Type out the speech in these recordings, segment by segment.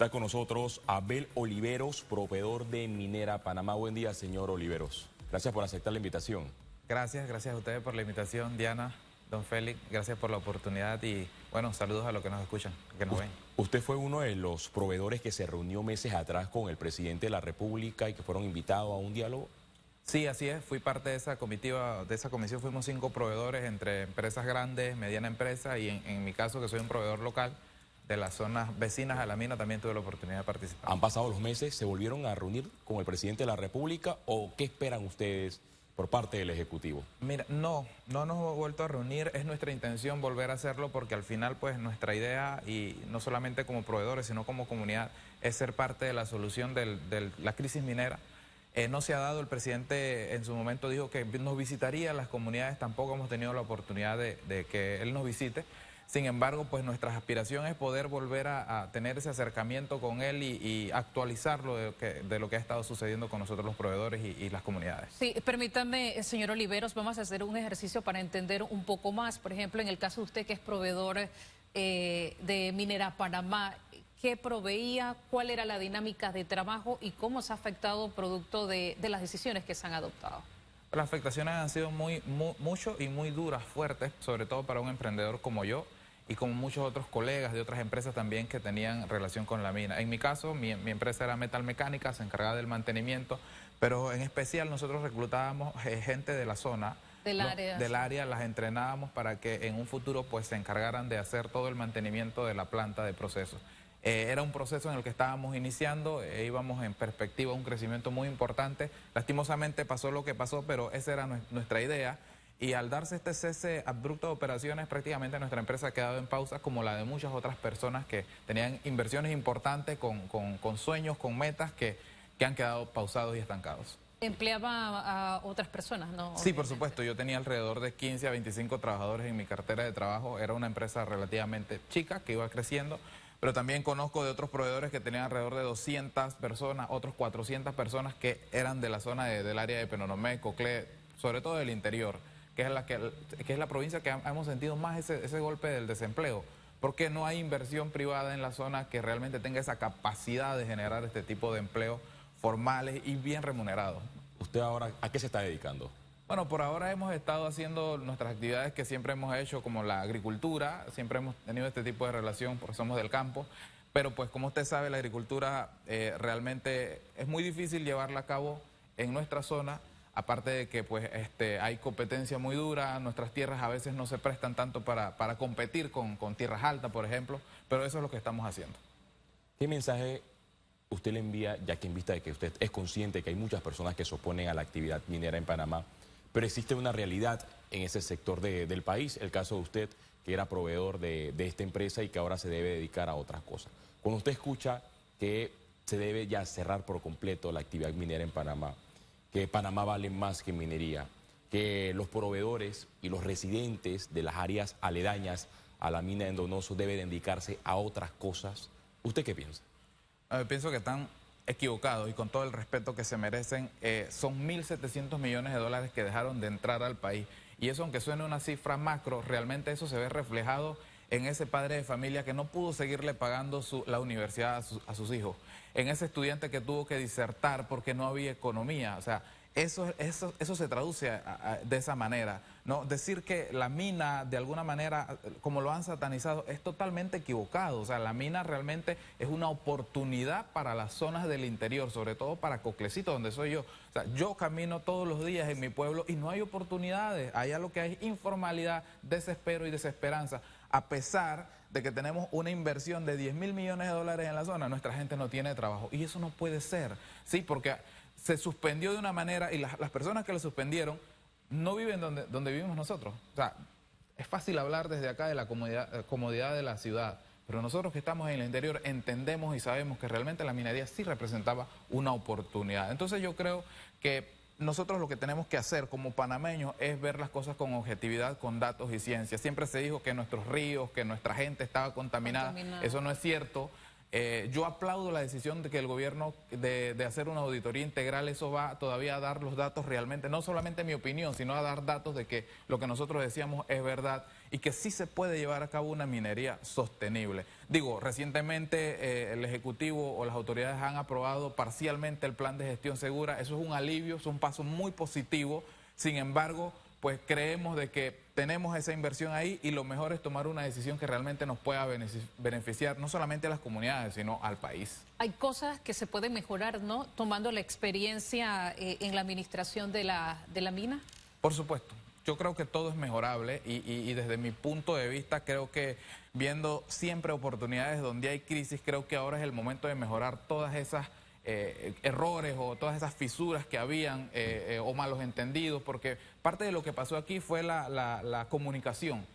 Está con nosotros Abel Oliveros, proveedor de Minera Panamá. Buen día, señor Oliveros. Gracias por aceptar la invitación. Gracias a ustedes por la invitación, Diana, don Félix. Gracias por la oportunidad y, bueno, saludos a los que nos escuchan, que nos ven. Usted fue uno de los proveedores que se reunió meses atrás con el presidente de la República y que fueron invitados a un diálogo. Sí, así es. Fui parte de esa comitiva, de esa comisión. Fuimos 5 proveedores entre empresas grandes, mediana empresa y en mi caso, que soy un proveedor local de las zonas vecinas a la mina, también tuve la oportunidad de participar. ¿Han pasado los meses? ¿Se volvieron a reunir con el presidente de la República o qué esperan ustedes por parte del Ejecutivo? Mira, no nos hemos vuelto a reunir. Es nuestra intención volver a hacerlo porque al final, pues, nuestra idea, y no solamente como proveedores, sino como comunidad, es ser parte de la solución de la crisis minera. No se ha dado, el presidente en su momento dijo que nos visitaría las comunidades, tampoco hemos tenido la oportunidad de que él nos visite. Sin embargo, pues nuestra aspiración es poder volver a tener ese acercamiento con él y actualizarlo de lo que ha estado sucediendo con nosotros los proveedores y las comunidades. Sí, permítame, señor Oliveros, vamos a hacer un ejercicio para entender un poco más. Por ejemplo, en el caso de usted que es proveedor de Minera Panamá, ¿qué proveía? ¿Cuál era la dinámica de trabajo y cómo se ha afectado producto de las decisiones que se han adoptado? Las afectaciones han sido mucho y muy duras, fuertes, sobre todo para un emprendedor como yo y como muchos otros colegas de otras empresas también que tenían relación con la mina. En mi caso, mi empresa era metalmecánica, se encargaba del mantenimiento, pero en especial nosotros reclutábamos gente de la zona, del área, las entrenábamos para que en un futuro pues se encargaran de hacer todo el mantenimiento de la planta de proceso. Era un proceso en el que estábamos iniciando, íbamos en perspectiva a un crecimiento muy importante. Lastimosamente pasó lo que pasó, pero esa era nuestra idea. Y al darse este cese abrupto de operaciones, prácticamente nuestra empresa ha quedado en pausa, como la de muchas otras personas que tenían inversiones importantes, con sueños, con metas que han quedado pausados y estancados. ¿Empleaba a otras personas, no? Sí, por supuesto. Yo tenía alrededor de 15 a 25 trabajadores en mi cartera de trabajo. Era una empresa relativamente chica que iba creciendo, pero también conozco de otros proveedores que tenían alrededor de 200 personas, otros 400 personas que eran de la zona del área de Penonomé, Coclé, sobre todo del interior, que es la provincia que hemos sentido más ese golpe del desempleo, porque no hay inversión privada en la zona que realmente tenga esa capacidad de generar este tipo de empleos formales y bien remunerados. ¿Usted ahora a qué se está dedicando? Bueno, por ahora hemos estado haciendo nuestras actividades que siempre hemos hecho, como la agricultura. Siempre hemos tenido este tipo de relación porque somos del campo, pero pues como usted sabe, la agricultura realmente es muy difícil llevarla a cabo en nuestra zona, aparte de que pues hay competencia muy dura. Nuestras tierras a veces no se prestan tanto para competir con tierras altas, por ejemplo, pero eso es lo que estamos haciendo. ¿Qué mensaje usted le envía, ya que en vista de que usted es consciente de que hay muchas personas que se oponen a la actividad minera en Panamá, pero existe una realidad en ese sector del país, el caso de usted, que era proveedor de esta empresa y que ahora se debe dedicar a otras cosas? Cuando usted escucha que se debe ya cerrar por completo la actividad minera en Panamá, que Panamá vale más que minería, que los proveedores y los residentes de las áreas aledañas a la mina en Donoso deben dedicarse a otras cosas, ¿usted qué piensa? Pienso que están equivocados y con todo el respeto que se merecen. Son 1.700 millones de dólares que dejaron de entrar al país. Y eso, aunque suene una cifra macro, realmente eso se ve reflejado en ese padre de familia que no pudo seguirle pagando la universidad a sus hijos, en ese estudiante que tuvo que disertar porque no había economía. O sea, eso se traduce de esa manera, ¿no? Decir que la mina, de alguna manera, como lo han satanizado, es totalmente equivocado. O sea, la mina realmente es una oportunidad para las zonas del interior, sobre todo para Coclecito, donde soy yo. O sea, yo camino todos los días en mi pueblo y no hay oportunidades. Allá lo que hay es informalidad, desespero y desesperanza. A pesar de que tenemos una inversión de 10.000 millones de dólares en la zona, nuestra gente no tiene trabajo. Y eso no puede ser, ¿sí? Porque se suspendió de una manera y las personas que lo suspendieron no viven donde vivimos nosotros. O sea, es fácil hablar desde acá de la comodidad de la ciudad, pero nosotros que estamos en el interior entendemos y sabemos que realmente la minería sí representaba una oportunidad. Entonces yo creo que nosotros lo que tenemos que hacer como panameños es ver las cosas con objetividad, con datos y ciencia. Siempre se dijo que nuestros ríos, que nuestra gente estaba contaminada. Eso no es cierto. Yo aplaudo la decisión de que el gobierno de hacer una auditoría integral. Eso va todavía a dar los datos realmente, no solamente mi opinión, sino a dar datos de que lo que nosotros decíamos es verdad. y que sí se puede llevar a cabo una minería sostenible. Digo, recientemente el Ejecutivo o las autoridades han aprobado parcialmente el plan de gestión segura. Eso es un alivio, es un paso muy positivo. Sin embargo, pues creemos de que tenemos esa inversión ahí y lo mejor es tomar una decisión que realmente nos pueda beneficiar no solamente a las comunidades, sino al país. Hay cosas que se pueden mejorar, ¿no? Tomando la experiencia en la administración de la mina. Por supuesto. Yo creo que todo es mejorable y desde mi punto de vista creo que viendo siempre oportunidades donde hay crisis, creo que ahora es el momento de mejorar todas esas errores o todas esas fisuras que habían o malos entendidos, porque parte de lo que pasó aquí fue la comunicación.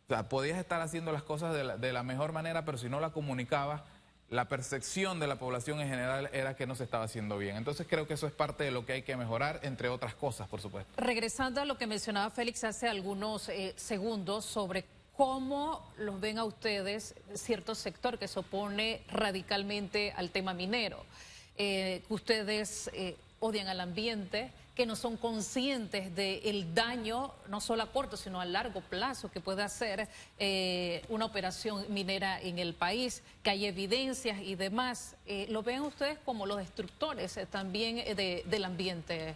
O sea, podías estar haciendo las cosas de la mejor manera, pero si no la comunicabas, la percepción de la población en general era que no se estaba haciendo bien. Entonces creo que eso es parte de lo que hay que mejorar, entre otras cosas, por supuesto. Regresando a lo que mencionaba Félix hace algunos segundos sobre cómo los ven a ustedes cierto sector que se opone radicalmente al tema minero, que ustedes odian al ambiente, que no son conscientes del daño, no solo a corto, sino a largo plazo que puede hacer una operación minera en el país, que hay evidencias y demás. ¿Lo ven ustedes como los destructores también del ambiente?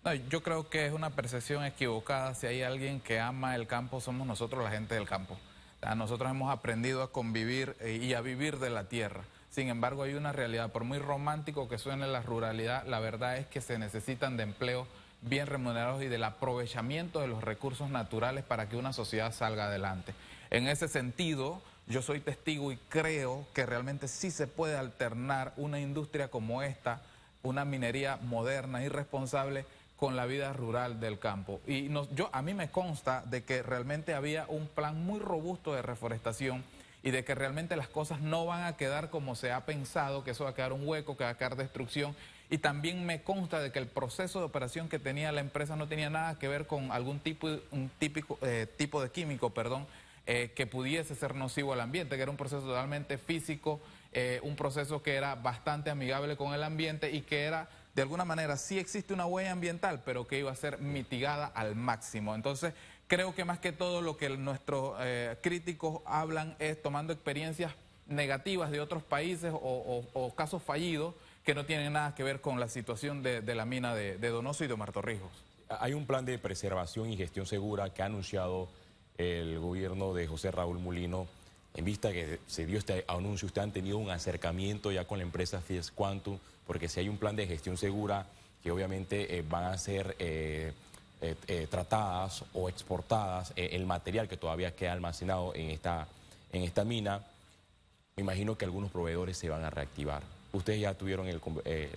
No, yo creo que es una percepción equivocada. Si hay alguien que ama el campo, somos nosotros, la gente del campo. O sea, nosotros hemos aprendido a convivir y a vivir de la tierra. Sin embargo, hay una realidad, por muy romántico que suene la ruralidad, la verdad es que se necesitan de empleos bien remunerados y del aprovechamiento de los recursos naturales para que una sociedad salga adelante. En ese sentido, yo soy testigo y creo que realmente sí se puede alternar una industria como esta, una minería moderna y responsable, con la vida rural del campo. Y a mí me consta de que realmente había un plan muy robusto de reforestación y de que realmente las cosas no van a quedar como se ha pensado, que eso va a quedar un hueco, que va a quedar destrucción. Y también me consta de que el proceso de operación que tenía la empresa no tenía nada que ver con algún tipo de químico, que pudiese ser nocivo al ambiente, que era un proceso totalmente físico, un proceso que era bastante amigable con el ambiente y que era, de alguna manera, sí existe una huella ambiental, pero que iba a ser mitigada al máximo. Entonces, creo que más que todo lo que nuestros críticos hablan es tomando experiencias negativas de otros países o casos fallidos que no tienen nada que ver con la situación de la mina de Donoso y de Omar Torrijos. Hay un plan de preservación y gestión segura que ha anunciado el gobierno de José Raúl Mulino. En vista que se dio este anuncio, ¿usted han tenido un acercamiento ya con la empresa Fies Quantum? Porque si hay un plan de gestión segura que obviamente van a ser tratadas o exportadas el material que todavía queda almacenado en esta mina, me imagino que algunos proveedores se van a reactivar. ¿Ustedes ya tuvieron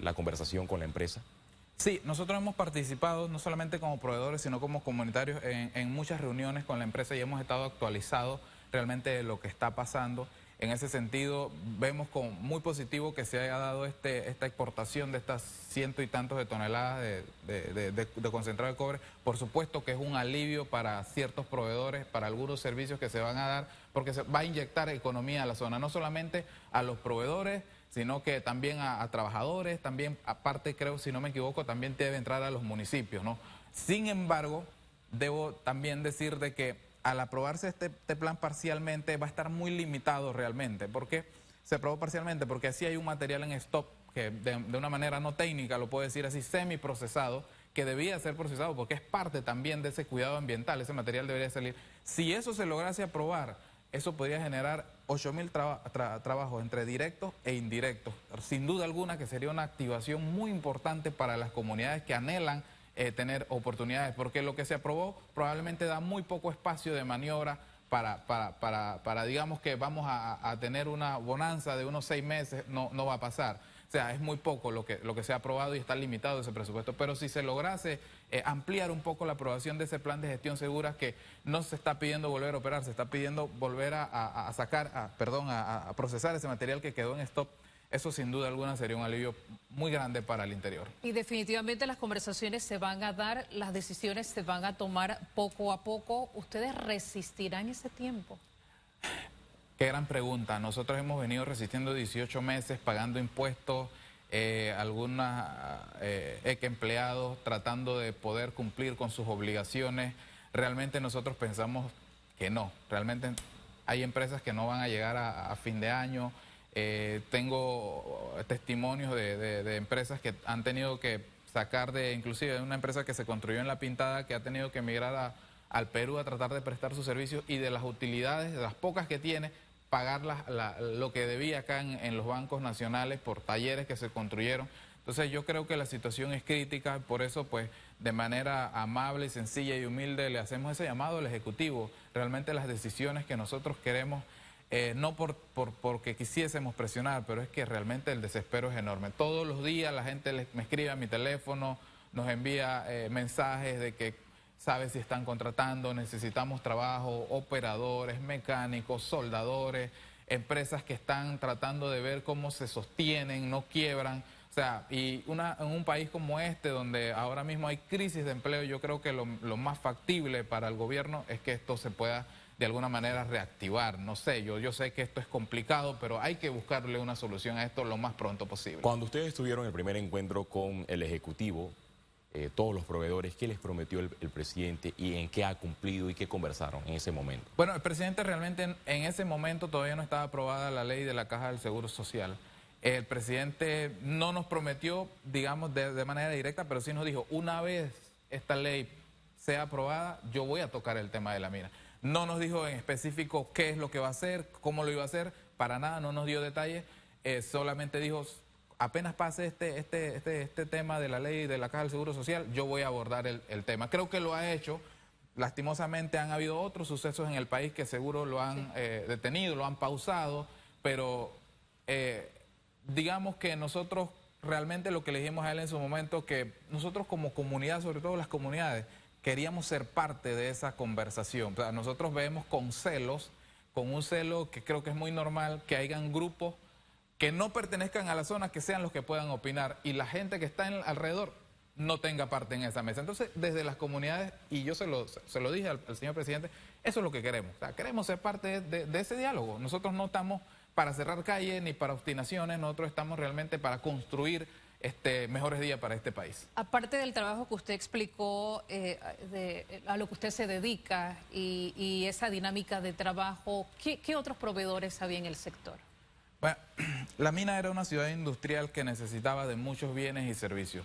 la conversación con la empresa? Sí, nosotros hemos participado no solamente como proveedores, sino como comunitarios en muchas reuniones con la empresa y hemos estado actualizados realmente de lo que está pasando. En ese sentido, vemos como muy positivo que se haya dado esta exportación de estas ciento y tantos de toneladas de concentrado de cobre. Por supuesto que es un alivio para ciertos proveedores, para algunos servicios que se van a dar, porque se va a inyectar economía a la zona, no solamente a los proveedores, sino que también a trabajadores, también aparte creo, si no me equivoco, también debe entrar a los municipios, ¿no? Sin embargo, debo también decir de que al aprobarse este plan parcialmente va a estar muy limitado realmente. ¿Por qué se aprobó parcialmente? Porque así hay un material en stock que de una manera no técnica, lo puedo decir así, semiprocesado, que debía ser procesado porque es parte también de ese cuidado ambiental, ese material debería salir. Si eso se lograse aprobar, eso podría generar 8.000 trabajos entre directos e indirectos. Sin duda alguna que sería una activación muy importante para las comunidades que anhelan tener oportunidades, porque lo que se aprobó probablemente da muy poco espacio de maniobra para digamos que vamos a tener una bonanza de unos 6 meses, no va a pasar. O sea, es muy poco lo que se ha aprobado y está limitado ese presupuesto. Pero si se lograse ampliar un poco la aprobación de ese plan de gestión segura, que no se está pidiendo volver a operar, se está pidiendo volver a procesar ese material que quedó en stock, eso sin duda alguna sería un alivio muy grande para el interior. Y definitivamente las conversaciones se van a dar, las decisiones se van a tomar poco a poco. ¿Ustedes resistirán ese tiempo? Qué gran pregunta. Nosotros hemos venido resistiendo 18 meses, pagando impuestos, algunos empleados tratando de poder cumplir con sus obligaciones. Realmente nosotros pensamos que no. Realmente hay empresas que no van a llegar a fin de año. Tengo testimonios de empresas que han tenido que sacar inclusive de una empresa que se construyó en La Pintada, que ha tenido que emigrar al Perú a tratar de prestar sus servicios, y de las utilidades, de las pocas que tiene, pagar lo que debía acá en los bancos nacionales por talleres que se construyeron. Entonces yo creo que la situación es crítica, por eso pues de manera amable, sencilla y humilde le hacemos ese llamado al Ejecutivo. Realmente las decisiones que nosotros queremos, no porque quisiésemos presionar, pero es que realmente el desespero es enorme. Todos los días la gente me escribe a mi teléfono, nos envía mensajes de que sabe si están contratando, necesitamos trabajo, operadores, mecánicos, soldadores, empresas que están tratando de ver cómo se sostienen, no quiebran. O sea, y en un país como este, donde ahora mismo hay crisis de empleo, yo creo que lo más factible para el gobierno es que esto se pueda de alguna manera reactivar. No sé, yo sé que esto es complicado, pero hay que buscarle una solución a esto lo más pronto posible. Cuando ustedes tuvieron el primer encuentro con el Ejecutivo, todos los proveedores, ¿qué les prometió el presidente y en qué ha cumplido y qué conversaron en ese momento? Bueno, el presidente realmente en ese momento todavía no estaba aprobada la ley de la Caja del Seguro Social. El presidente no nos prometió, digamos, de manera directa, pero sí nos dijo, una vez esta ley sea aprobada, yo voy a tocar el tema de la mina. No nos dijo en específico qué es lo que va a hacer, cómo lo iba a hacer, para nada, no nos dio detalles, solamente dijo, apenas pase este tema de la ley de la Caja del Seguro Social, yo voy a abordar el tema. Creo que lo ha hecho. Lastimosamente han habido otros sucesos en el país que seguro lo han detenido, lo han pausado, pero digamos que nosotros realmente lo que le dijimos a él en su momento, que nosotros como comunidad, sobre todo las comunidades, queríamos ser parte de esa conversación. O sea, nosotros vemos con un celo que creo que es muy normal, que hayan grupos que no pertenezcan a la zona, que sean los que puedan opinar, y la gente que está alrededor no tenga parte en esa mesa. Entonces, desde las comunidades, y yo se lo dije al señor presidente, eso es lo que queremos. O sea, queremos ser parte de ese diálogo. Nosotros no estamos para cerrar calles ni para obstinaciones, nosotros estamos realmente para construir mejores días para este país. Aparte del trabajo que usted explicó, a lo que usted se dedica y esa dinámica de trabajo, ¿qué otros proveedores había en el sector? Bueno, la mina era una ciudad industrial que necesitaba de muchos bienes y servicios.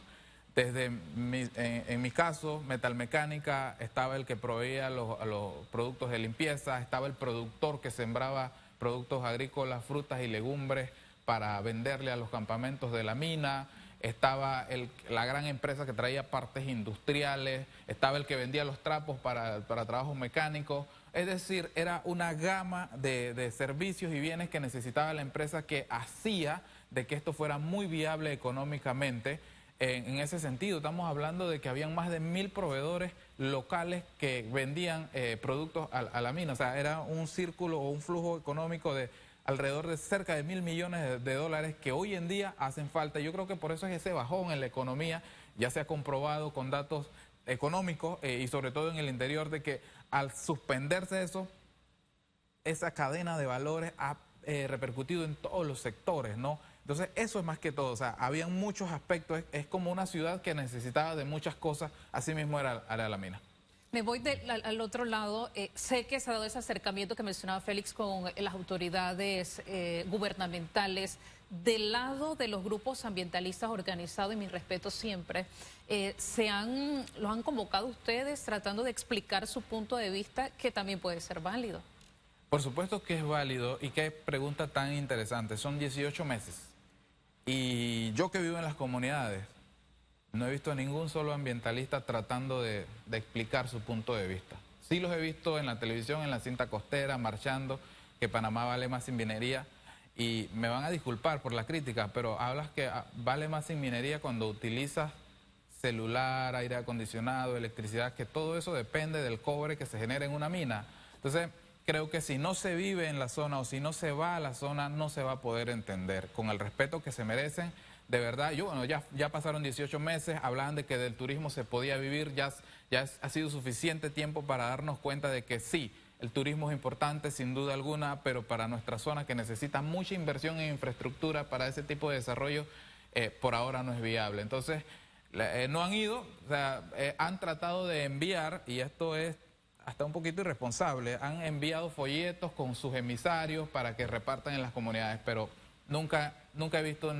Desde en mi caso, metalmecánica, estaba el que proveía los productos de limpieza, estaba el productor que sembraba productos agrícolas, frutas y legumbres para venderle a los campamentos de la mina, estaba la gran empresa que traía partes industriales, estaba el que vendía los trapos para trabajos mecánicos. Es decir, era una gama de servicios y bienes que necesitaba la empresa, que hacía de que esto fuera muy viable económicamente. En ese sentido, estamos hablando de que habían más de 1000 proveedores locales que vendían productos a la mina. O sea, era un círculo o un flujo económico de alrededor de cerca de 1.000 millones de dólares que hoy en día hacen falta. Yo creo que por eso es ese bajón en la economía, ya se ha comprobado con datos económicos y sobre todo en el interior, de que al suspenderse eso, esa cadena de valores ha repercutido en todos los sectores, ¿no? Entonces eso es más que todo, o sea, había muchos aspectos, es como una ciudad que necesitaba de muchas cosas, así mismo era la mina. Me voy al otro lado. Sé que se ha dado ese acercamiento que mencionaba Félix con las autoridades gubernamentales. Del lado de los grupos ambientalistas organizados, y mi respeto siempre, ¿los han convocado ustedes tratando de explicar su punto de vista, que también puede ser válido? Por supuesto que es válido, y qué pregunta tan interesante. Son 18 meses. Y yo que vivo en las comunidades, no he visto a ningún solo ambientalista tratando de explicar su punto de vista. Sí los he visto en la televisión, en la cinta costera, marchando, que Panamá vale más sin minería. Y me van a disculpar por la crítica, pero hablas que vale más sin minería cuando utilizas celular, aire acondicionado, electricidad, que todo eso depende del cobre que se genera en una mina. Entonces, creo que si no se vive en la zona o si no se va a la zona, no se va a poder entender. Con el respeto que se merecen, de verdad, ya pasaron 18 meses, hablaban de que del turismo se podía vivir, ya ha sido suficiente tiempo para darnos cuenta de que sí, el turismo es importante, sin duda alguna, pero para nuestra zona, que necesita mucha inversión en infraestructura para ese tipo de desarrollo, por ahora no es viable. Entonces, no han ido, o sea, han tratado de enviar, y esto es hasta un poquito irresponsable. Han enviado folletos con sus emisarios para que repartan en las comunidades, pero nunca he visto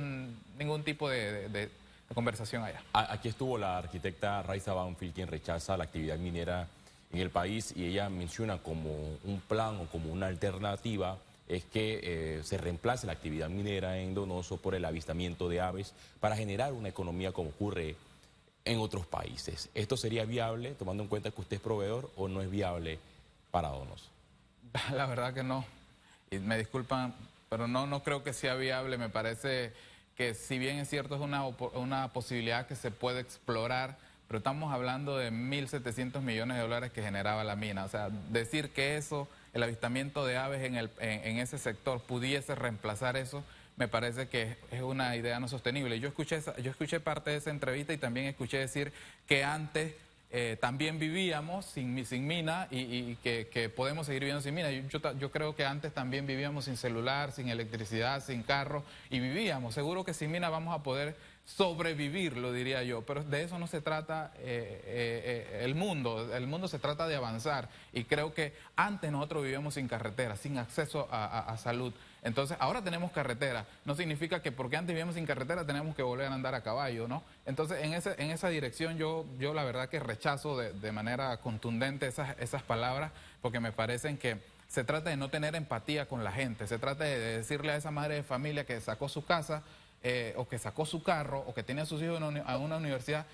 ningún tipo de conversación allá. Aquí estuvo la arquitecta Raiza Banfield, quien rechaza la actividad minera en el país, y ella menciona como un plan o como una alternativa es que se reemplace la actividad minera en Donoso por el avistamiento de aves para generar una economía como ocurre en otros países. ¿Esto sería viable, tomando en cuenta que usted es proveedor, o no es viable para Donoso? La verdad que no. Y me disculpan, pero no creo que sea viable. Me parece que, si bien es cierto, es una posibilidad que se puede explorar, pero estamos hablando de 1.700 millones de dólares que generaba la mina. O sea, decir que eso, el avistamiento de aves en ese sector pudiese reemplazar eso, me parece que es una idea no sostenible. Yo escuché parte de esa entrevista y también escuché decir que antes también vivíamos sin mina y que podemos seguir viviendo sin mina. Yo creo que antes también vivíamos sin celular, sin electricidad, sin carro, y vivíamos. Seguro que sin mina vamos a poder sobrevivir, lo diría yo, pero de eso no se trata el mundo se trata de avanzar, y creo que antes nosotros vivíamos sin carretera, sin acceso a salud. Entonces ahora tenemos carretera, no significa que porque antes vivíamos sin carretera tenemos que volver a andar a caballo, ¿no? Entonces en esa dirección yo la verdad que rechazo de manera contundente esas palabras, porque me parecen que se trata de no tener empatía con la gente, se trata de decirle a esa madre de familia que sacó su casa, o que sacó su carro, o que tiene a sus hijos a una universidad,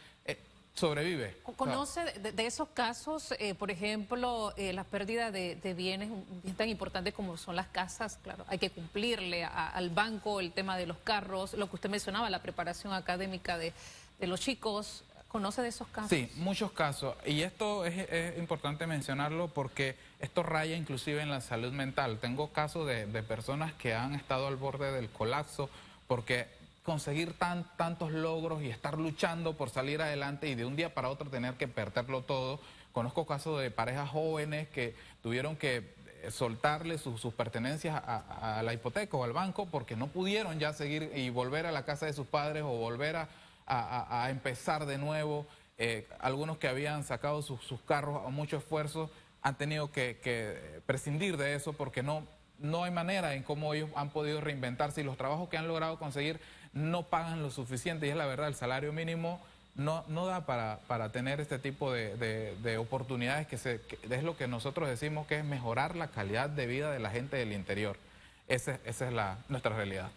sobrevive. ¿Conoce de esos casos, por ejemplo, la pérdida de bienes tan importantes como son las casas? Claro, hay que cumplirle al banco el tema de los carros, lo que usted mencionaba, la preparación académica de los chicos. ¿Conoce de esos casos? Sí, muchos casos. Y esto es importante mencionarlo porque esto raya inclusive en la salud mental. Tengo casos de personas que han estado al borde del colapso porque conseguir tantos logros y estar luchando por salir adelante y de un día para otro tener que perderlo todo. Conozco casos de parejas jóvenes que tuvieron que soltarle sus pertenencias a la hipoteca o al banco porque no pudieron ya seguir y volver a la casa de sus padres o volver a empezar de nuevo. Algunos que habían sacado sus carros a mucho esfuerzo han tenido que prescindir de eso porque no hay manera en cómo ellos han podido reinventarse, y los trabajos que han logrado conseguir no pagan lo suficiente, y es la verdad, el salario mínimo no da para tener este tipo de oportunidades que es lo que nosotros decimos que es mejorar la calidad de vida de la gente del interior. Esa es nuestra realidad.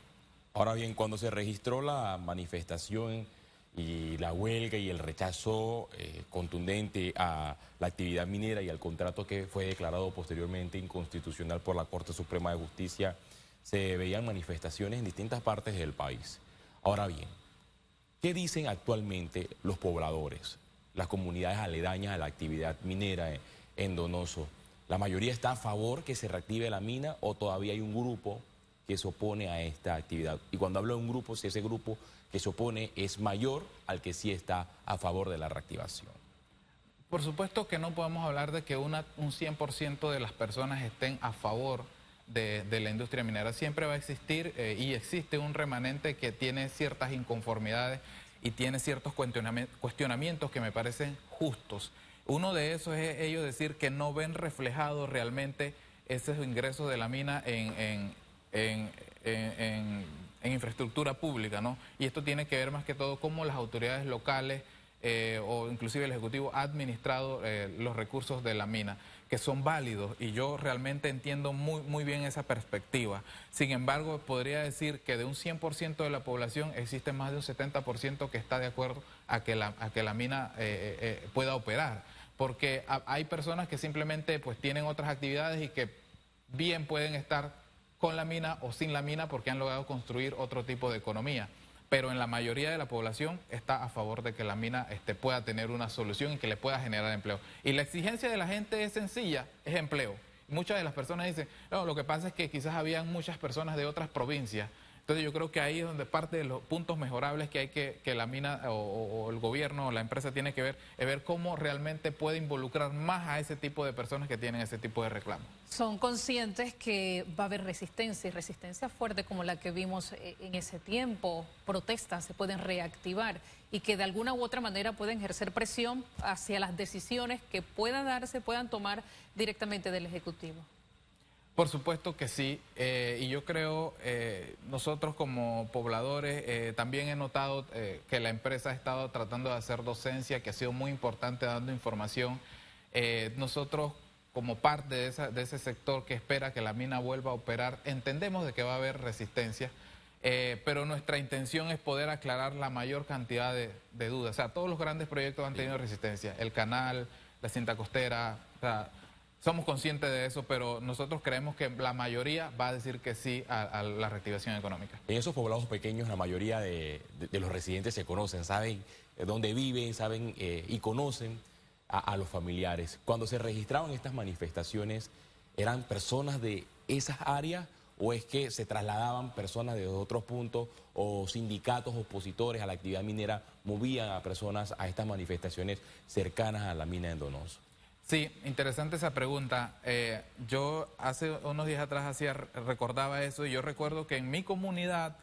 Ahora bien, cuando se registró la manifestación y la huelga y el rechazo contundente a la actividad minera y al contrato que fue declarado posteriormente inconstitucional por la Corte Suprema de Justicia, se veían manifestaciones en distintas partes del país. Ahora bien, ¿qué dicen actualmente los pobladores, las comunidades aledañas a la actividad minera en Donoso? ¿La mayoría está a favor que se reactive la mina o todavía hay un grupo que se opone a esta actividad? Y cuando hablo de un grupo, si ese grupo que se opone es mayor al que sí está a favor de la reactivación. Por supuesto que no podemos hablar de que un 100% de las personas estén a favor de la industria minera. Siempre va a existir y existe un remanente que tiene ciertas inconformidades y tiene ciertos cuestionamientos que me parecen justos. Uno de esos es ellos decir que no ven reflejado realmente esos ingresos de la mina en infraestructura pública, ¿no? Y esto tiene que ver más que todo cómo las autoridades locales o inclusive el Ejecutivo ha administrado los recursos de la mina, que son válidos, y yo realmente entiendo muy bien esa perspectiva. Sin embargo, podría decir que de un 100% de la población existe más de un 70% que está de acuerdo a que la mina pueda operar, porque hay personas que simplemente pues tienen otras actividades y que bien pueden estar con la mina o sin la mina porque han logrado construir otro tipo de economía. Pero en la mayoría de la población está a favor de que la mina pueda tener una solución y que le pueda generar empleo. Y la exigencia de la gente es sencilla, es empleo. Muchas de las personas dicen, no, lo que pasa es que quizás habían muchas personas de otras provincias Entonces yo creo que ahí es donde parte de los puntos mejorables que hay que la mina o el gobierno o la empresa tiene que ver, es ver cómo realmente puede involucrar más a ese tipo de personas que tienen ese tipo de reclamos. Son conscientes que va a haber resistencia y resistencia fuerte como la que vimos en ese tiempo, protestas se pueden reactivar y que de alguna u otra manera pueden ejercer presión hacia las decisiones que puedan darse, puedan tomar directamente del Ejecutivo. Por supuesto que sí, y yo creo, nosotros como pobladores, también he notado que la empresa ha estado tratando de hacer docencia, que ha sido muy importante dando información. Nosotros, como parte de ese sector que espera que la mina vuelva a operar, entendemos de que va a haber resistencia, pero nuestra intención es poder aclarar la mayor cantidad de dudas. O sea, todos los grandes proyectos han tenido resistencia, el canal, la cinta costera, o sea, somos conscientes de eso, pero nosotros creemos que la mayoría va a decir que sí a la reactivación económica. En esos poblados pequeños la mayoría de los residentes se conocen, saben dónde viven, saben y conocen a los familiares. Cuando se registraban estas manifestaciones, ¿eran personas de esas áreas o es que se trasladaban personas de otros puntos o sindicatos opositores a la actividad minera movían a personas a estas manifestaciones cercanas a la mina de Donoso? Sí, interesante esa pregunta. Yo hace unos días atrás recordaba eso y yo recuerdo que en mi comunidad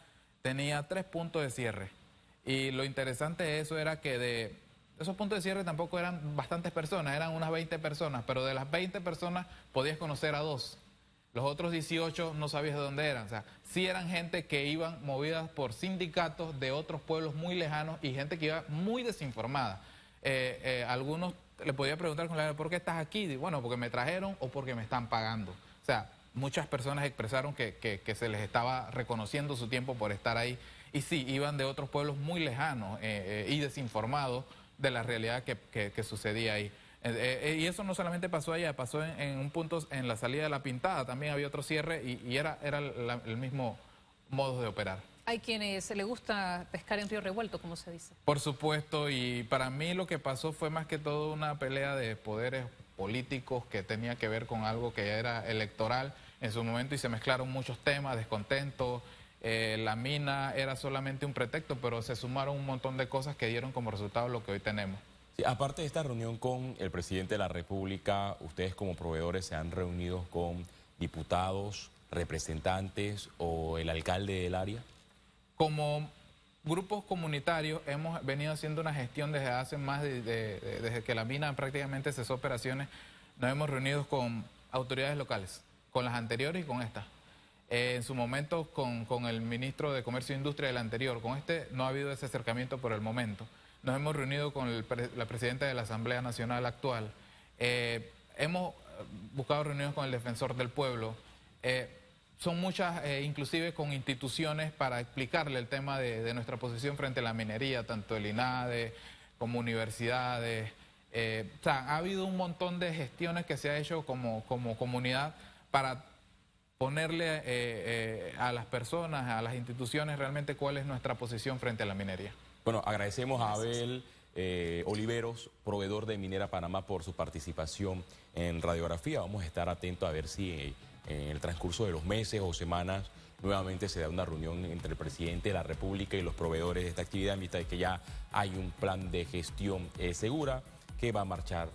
tenía 3 puntos de cierre. Y lo interesante de eso era que de esos puntos de cierre tampoco eran bastantes personas, eran unas 20 personas, pero de las 20 personas podías conocer a 2. Los otros 18 no sabías de dónde eran. O sea, sí eran gente que iban movidas por sindicatos de otros pueblos muy lejanos y gente que iba muy desinformada. Algunos le podía preguntar con la ¿por qué estás aquí? Y bueno, porque me trajeron o porque me están pagando. O sea, muchas personas expresaron que se les estaba reconociendo su tiempo por estar ahí. Y sí, iban de otros pueblos muy lejanos y desinformados de la realidad que sucedía ahí. Y eso no solamente pasó allá, pasó en un punto en la salida de La Pintada, también había otro cierre y era el mismo modo de operar. Hay quienes le gusta pescar en río revuelto, como se dice. Por supuesto, y para mí lo que pasó fue más que todo una pelea de poderes políticos que tenía que ver con algo que ya era electoral en su momento y se mezclaron muchos temas, descontentos. La mina era solamente un pretexto, pero se sumaron un montón de cosas que dieron como resultado lo que hoy tenemos. Sí, aparte de esta reunión con el presidente de la República, ustedes como proveedores se han reunido con diputados, representantes o el alcalde del área. Como grupos comunitarios hemos venido haciendo una gestión desde hace más desde que la mina prácticamente cesó operaciones. Nos hemos reunido con autoridades locales, con las anteriores y con esta. En su momento con el ministro de Comercio e Industria del anterior, con este no ha habido ese acercamiento por el momento. Nos hemos reunido con la presidenta de la Asamblea Nacional actual. Hemos buscado reuniones con el defensor del pueblo. Son muchas, inclusive con instituciones para explicarle el tema de nuestra posición frente a la minería, tanto el INADE como universidades. O sea, ha habido un montón de gestiones que se ha hecho como comunidad para ponerle a las personas, a las instituciones realmente cuál es nuestra posición frente a la minería. Bueno, agradecemos a Abel Oliveros, proveedor de Minera Panamá, por su participación en Radiografía. Vamos a estar atentos a ver si en el transcurso de los meses o semanas nuevamente se da una reunión entre el presidente de la República y los proveedores de esta actividad, en vista de que ya hay un plan de gestión segura que va a marchar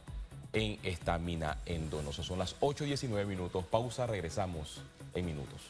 en esta mina en Donoso. Son las 8:19 minutos. Pausa, regresamos en minutos.